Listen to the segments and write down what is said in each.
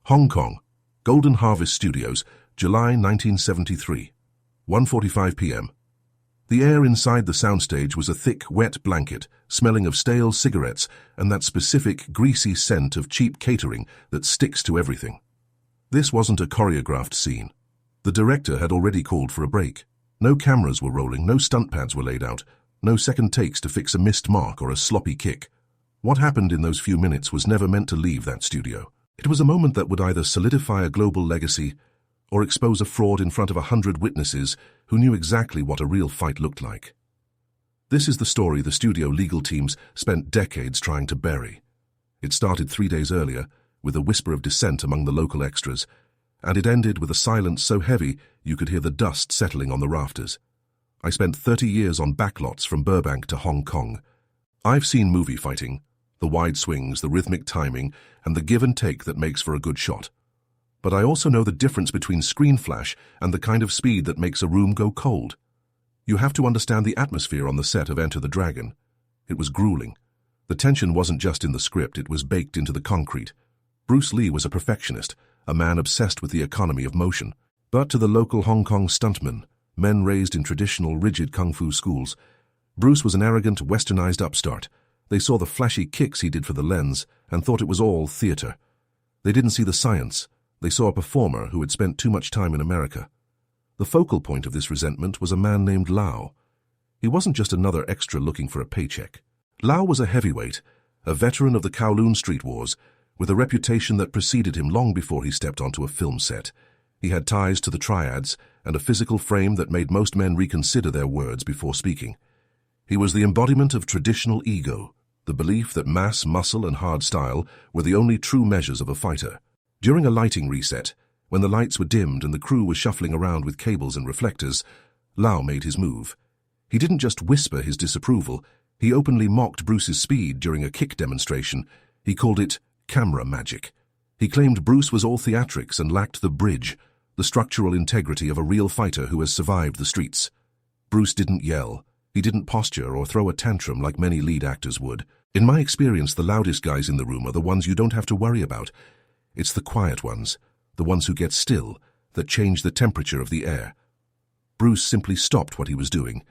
Hong Kong, Golden Harvest Studios, July 1973, 1:45 p.m. The air inside the soundstage was a thick, wet blanket, smelling of stale cigarettes and that specific, greasy scent of cheap catering that sticks to everything. This wasn't a choreographed scene. The director had already called for a break. No cameras were rolling, no stunt pads were laid out, no second takes to fix a missed mark or a sloppy kick. What happened in those few minutes was never meant to leave that studio. It was a moment that would either solidify a global legacy or expose a fraud in front of 100 witnesses who knew exactly what a real fight looked like. This is the story the studio legal teams spent decades trying to bury. It started 3 days earlier, with a whisper of dissent among the local extras, and it ended with a silence so heavy you could hear the dust settling on the rafters. I spent 30 years on backlots from Burbank to Hong Kong. I've seen movie fighting, the wide swings, the rhythmic timing, and the give and take that makes for a good shot. But I also know the difference between screen flash and the kind of speed that makes a room go cold. You have to understand the atmosphere on the set of Enter the Dragon. It was grueling. The tension wasn't just in the script, it was baked into the concrete. Bruce Lee was a perfectionist, a man obsessed with the economy of motion. But to the local Hong Kong stuntmen, men raised in traditional, rigid kung fu schools, Bruce was an arrogant, westernized upstart. They saw the flashy kicks he did for the lens and thought it was all theater. They didn't see the science. They saw a performer who had spent too much time in America. The focal point of this resentment was a man named Lau. He wasn't just another extra looking for a paycheck. Lau was a heavyweight, a veteran of the Kowloon Street Wars, with a reputation that preceded him long before he stepped onto a film set. He had ties to the triads and a physical frame that made most men reconsider their words before speaking. He was the embodiment of traditional ego, the belief that mass, muscle, and hard style were the only true measures of a fighter. During a lighting reset, when the lights were dimmed and the crew was shuffling around with cables and reflectors, Lau made his move. He didn't just whisper his disapproval, he openly mocked Bruce's speed during a kick demonstration. He called it camera magic. He claimed Bruce was all theatrics and lacked the bridge, the structural integrity of a real fighter who has survived the streets. Bruce didn't yell. He didn't posture or throw a tantrum like many lead actors would. In my experience, the loudest guys in the room are the ones you don't have to worry about. It's the quiet ones, the ones who get still, that change the temperature of the air. Bruce simply stopped what he was doing.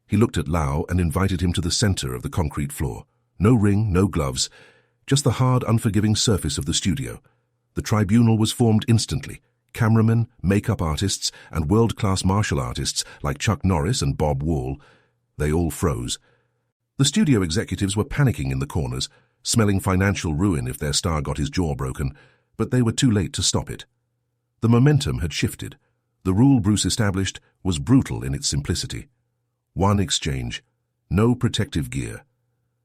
He looked at Lau and invited him to the center of the concrete floor. No ring, no gloves, just the hard, unforgiving surface of the studio. The tribunal was formed instantly. Cameramen, makeup artists, and world-class martial artists like Chuck Norris and Bob Wall, they all froze. The studio executives were panicking in the corners, smelling financial ruin if their star got his jaw broken, but they were too late to stop it. The momentum had shifted. The rule Bruce established was brutal in its simplicity. One exchange, no protective gear.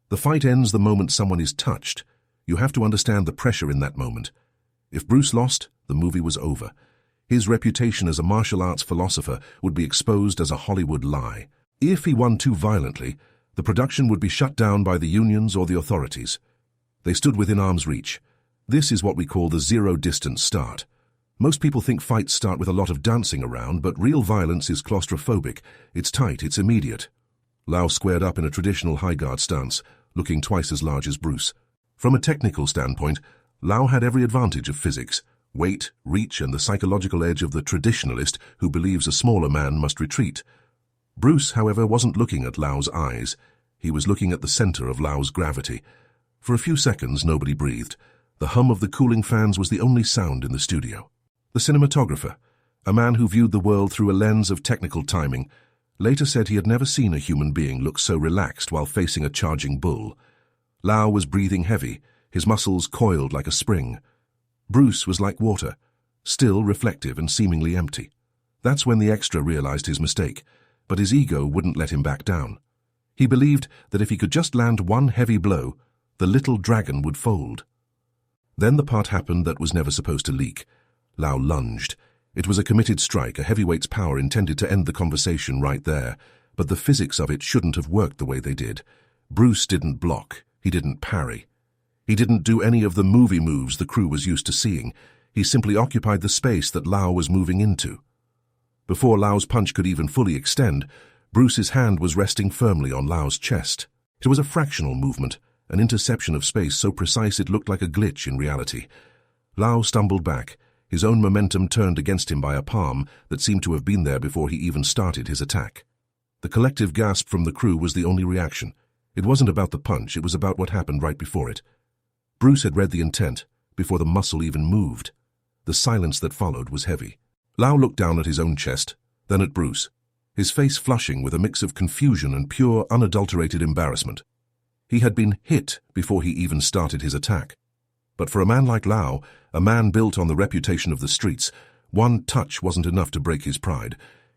The fight ends the moment someone is touched. You have to understand the pressure in that moment. If Bruce lost, the movie was over. His reputation as a martial arts philosopher would be exposed as a Hollywood lie. If he won too violently, the production would be shut down by the unions or the authorities. They stood within arm's reach. This is what we call the zero-distance start. Most people think fights start with a lot of dancing around, but real violence is claustrophobic. It's tight, it's immediate. Lau squared up in a traditional high-guard stance, looking twice as large as Bruce. From a technical standpoint, Lau had every advantage of physics, weight, reach, and the psychological edge of the traditionalist who believes a smaller man must retreat. Bruce, however, wasn't looking at Lau's eyes. He was looking at the center of Lau's gravity. For a few seconds, nobody breathed. The hum of the cooling fans was the only sound in the studio. The cinematographer, a man who viewed the world through a lens of technical timing, later said he had never seen a human being look so relaxed while facing a charging bull. Lau was breathing heavy, his muscles coiled like a spring. Bruce was like water, still, reflective, and seemingly empty. That's when the extra realized his mistake, but his ego wouldn't let him back down. He believed that if he could just land one heavy blow, the little dragon would fold. Then the part happened that was never supposed to leak. Lau lunged. It was a committed strike, a heavyweight's power intended to end the conversation right there, but the physics of it shouldn't have worked the way they did. Bruce didn't block. He didn't parry. He didn't do any of the movie moves the crew was used to seeing. He simply occupied the space that Lau was moving into. Before Lau's punch could even fully extend, Bruce's hand was resting firmly on Lau's chest. It was a fractional movement, an interception of space so precise it looked like a glitch in reality. Lau stumbled back, his own momentum turned against him by a palm that seemed to have been there before he even started his attack. The collective gasp from the crew was the only reaction. It wasn't about the punch, it was about what happened right before it. Bruce had read the intent, before the muscle even moved. The silence that followed was heavy. Lau looked down at his own chest, then at Bruce, his face flushing with a mix of confusion and pure, unadulterated embarrassment. He had been hit before he even started his attack. But for a man like Lau, a man built on the reputation of the streets, one touch wasn't enough to break his pride.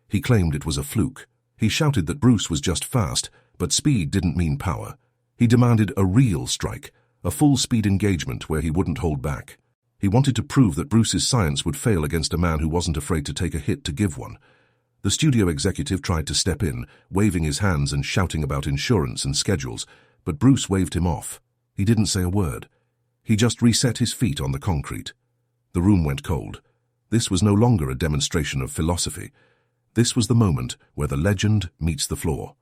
He claimed it was a fluke. He shouted that Bruce was just fast, but speed didn't mean power. He demanded a real strike, a full-speed engagement where he wouldn't hold back. He wanted to prove that Bruce's science would fail against a man who wasn't afraid to take a hit to give one. The studio executive tried to step in, waving his hands and shouting about insurance and schedules, but Bruce waved him off. He didn't say a word. He just reset his feet on the concrete. The room went cold. This was no longer a demonstration of philosophy. This was the moment where the legend meets the floor.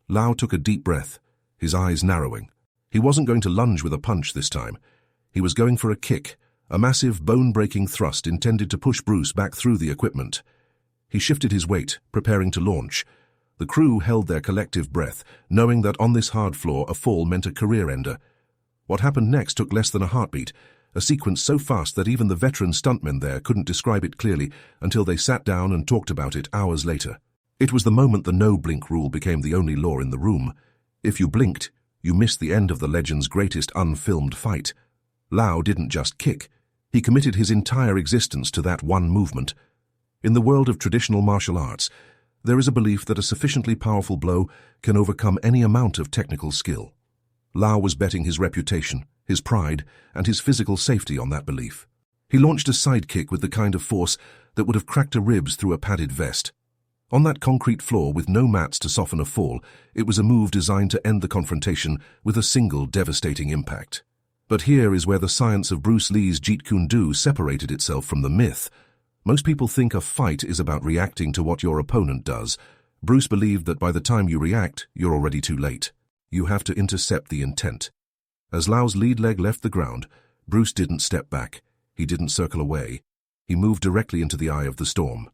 Lau took a deep breath, his eyes narrowing. He wasn't going to lunge with a punch this time. He was going for a kick, a massive bone-breaking thrust intended to push Bruce back through the equipment. He shifted his weight, preparing to launch. The crew held their collective breath, knowing that on this hard floor a fall meant a career-ender. What happened next took less than a heartbeat, a sequence so fast that even the veteran stuntmen there couldn't describe it clearly until they sat down and talked about it hours later. It was the moment the no-blink rule became the only law in the room. If you blinked, you missed the end of the legend's greatest unfilmed fight. Lau didn't just kick. He committed his entire existence to that one movement. In the world of traditional martial arts, there is a belief that a sufficiently powerful blow can overcome any amount of technical skill. Lau was betting his reputation, his pride, and his physical safety on that belief. He launched a sidekick with the kind of force that would have cracked a ribs through a padded vest. On that concrete floor with no mats to soften a fall, it was a move designed to end the confrontation with a single devastating impact. But here is where the science of Bruce Lee's Jeet Kune Do separated itself from the myth. Most people think a fight is about reacting to what your opponent does. Bruce believed that by the time you react, you're already too late. You have to intercept the intent. As Lau's lead leg left the ground, Bruce didn't step back. He didn't circle away. He moved directly into the eye of the storm.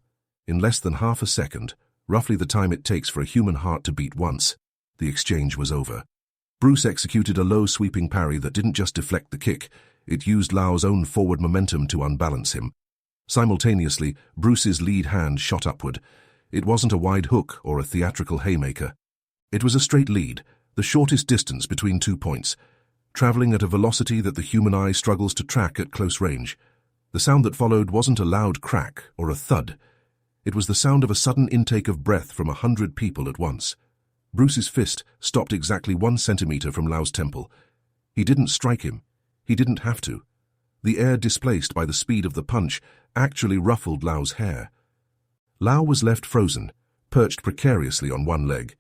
In less than half a second, roughly the time it takes for a human heart to beat once, the exchange was over. Bruce executed a low sweeping parry that didn't just deflect the kick, it used Lau's own forward momentum to unbalance him. Simultaneously, Bruce's lead hand shot upward. It wasn't a wide hook or a theatrical haymaker. It was a straight lead, the shortest distance between 2 points, traveling at a velocity that the human eye struggles to track at close range. The sound that followed wasn't a loud crack or a thud. It was the sound of a sudden intake of breath from 100 people at once. Bruce's fist stopped exactly 1 centimeter from Lau's temple. He didn't strike him. He didn't have to. The air displaced by the speed of the punch actually ruffled Lau's hair. Lau was left frozen, perched precariously on one leg,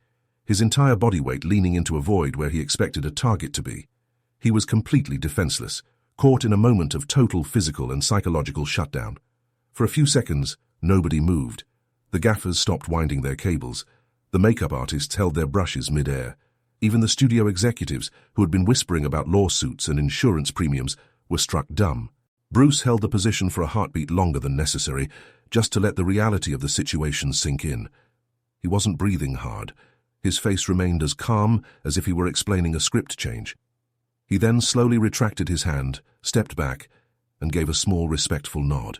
his entire body weight leaning into a void where he expected a target to be. He was completely defenseless, caught in a moment of total physical and psychological shutdown. For a few seconds, nobody moved. The gaffers stopped winding their cables. The makeup artists held their brushes mid-air. Even the studio executives, who had been whispering about lawsuits and insurance premiums, were struck dumb. Bruce held the position for a heartbeat longer than necessary, just to let the reality of the situation sink in. He wasn't breathing hard. His face remained as calm as if he were explaining a script change. He then slowly retracted his hand, stepped back, and gave a small, respectful nod.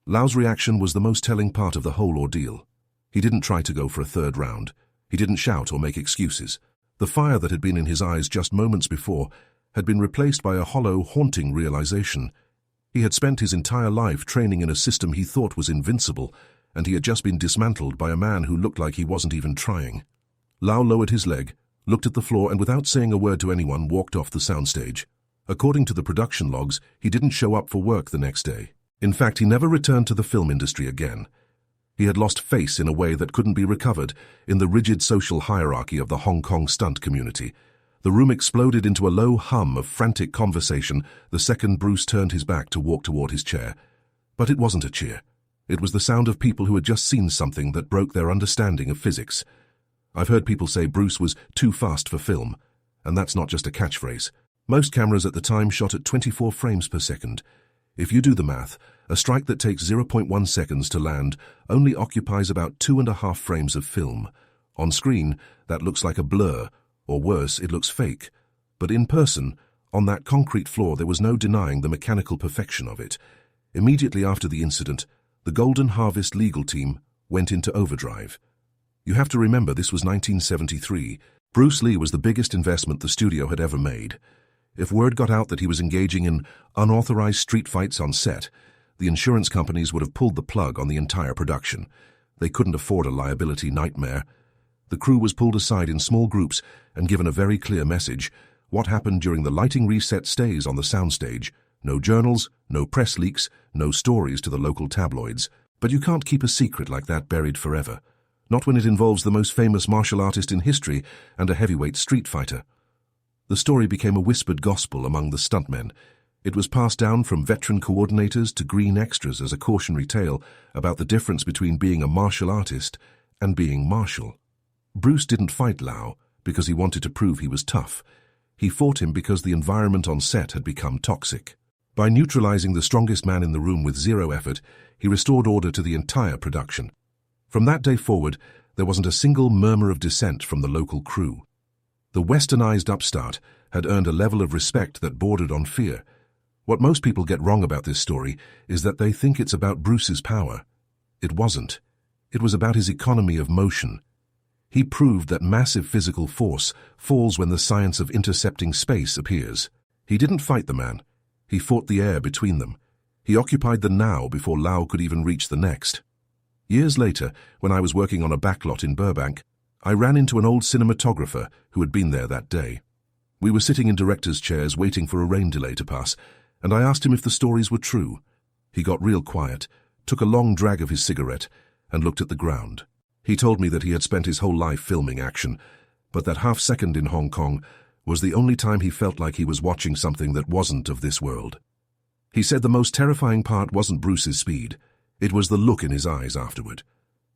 Lau's reaction was the most telling part of the whole ordeal. He didn't try to go for a third round. He didn't shout or make excuses. The fire that had been in his eyes just moments before had been replaced by a hollow, haunting realization. He had spent his entire life training in a system he thought was invincible, and he had just been dismantled by a man who looked like he wasn't even trying. Lau lowered his leg, looked at the floor, and without saying a word to anyone, walked off the soundstage. According to the production logs, he didn't show up for work the next day. In fact, he never returned to the film industry again. He had lost face in a way that couldn't be recovered in the rigid social hierarchy of the Hong Kong stunt community. The room exploded into a low hum of frantic conversation the second Bruce turned his back to walk toward his chair. But it wasn't a cheer. It was the sound of people who had just seen something that broke their understanding of physics. I've heard people say Bruce was too fast for film, and that's not just a catchphrase. Most cameras at the time shot at 24 frames per second. If you do the math, a strike that takes 0.1 seconds to land only occupies about 2.5 frames of film. On screen, that looks like a blur, or worse, it looks fake. But in person, on that concrete floor, there was no denying the mechanical perfection of it. Immediately after the incident, the Golden Harvest legal team went into overdrive. You have to remember this was 1973. Bruce Lee was the biggest investment the studio had ever made. If word got out that he was engaging in unauthorized street fights on set, the insurance companies would have pulled the plug on the entire production. They couldn't afford a liability nightmare. The crew was pulled aside in small groups and given a very clear message. What happened during the lighting reset stays on the soundstage. No journals, no press leaks, no stories to the local tabloids. But you can't keep a secret like that buried forever. Not when it involves the most famous martial artist in history and a heavyweight street fighter. The story became a whispered gospel among the stuntmen. It was passed down from veteran coordinators to green extras as a cautionary tale about the difference between being a martial artist and being martial. Bruce didn't fight Lau because he wanted to prove he was tough. He fought him because the environment on set had become toxic. By neutralizing the strongest man in the room with zero effort, he restored order to the entire production. From that day forward, there wasn't a single murmur of dissent from the local crew. The westernized upstart had earned a level of respect that bordered on fear. What most people get wrong about this story is that they think it's about Bruce's power. It wasn't. It was about his economy of motion. He proved that massive physical force falls when the science of intercepting space appears. He didn't fight the man. He fought the air between them. He occupied the now before Lau could even reach the next. Years later, when I was working on a backlot in Burbank, I ran into an old cinematographer who had been there that day. We were sitting in directors' chairs waiting for a rain delay to pass, and I asked him if the stories were true. He got real quiet, took a long drag of his cigarette, and looked at the ground. He told me that he had spent his whole life filming action, but that half-second in Hong Kong was the only time he felt like he was watching something that wasn't of this world. He said the most terrifying part wasn't Bruce's speed. It was the look in his eyes afterward.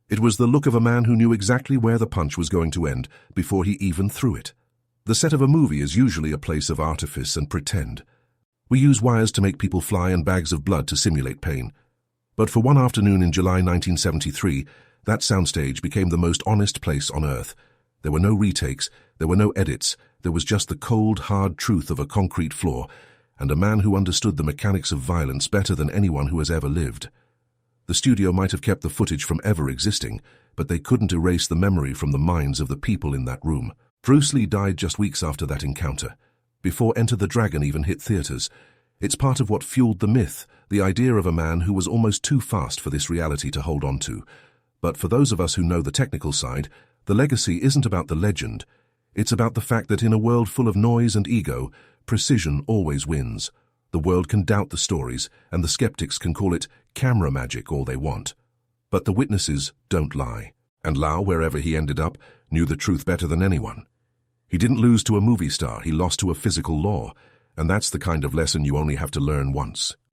It was the look of a man who knew exactly where the punch was going to end before he even threw it. The set of a movie is usually a place of artifice and pretend. We use wires to make people fly and bags of blood to simulate pain. But for one afternoon in July 1973, that soundstage became the most honest place on earth. There were no retakes, there were no edits, there was just the cold, hard truth of a concrete floor, and a man who understood the mechanics of violence better than anyone who has ever lived. The studio might have kept the footage from ever existing, but they couldn't erase the memory from the minds of the people in that room. Bruce Lee died just weeks after that encounter, before Enter the Dragon even hit theaters. It's part of what fueled the myth, the idea of a man who was almost too fast for this reality to hold on to. But for those of us who know the technical side, the legacy isn't about the legend. It's about the fact that in a world full of noise and ego, precision always wins. The world can doubt the stories, and the skeptics can call it camera magic all they want. But the witnesses don't lie. And Lau, wherever he ended up, knew the truth better than anyone. He didn't lose to a movie star, he lost to a physical law. And that's the kind of lesson you only have to learn once.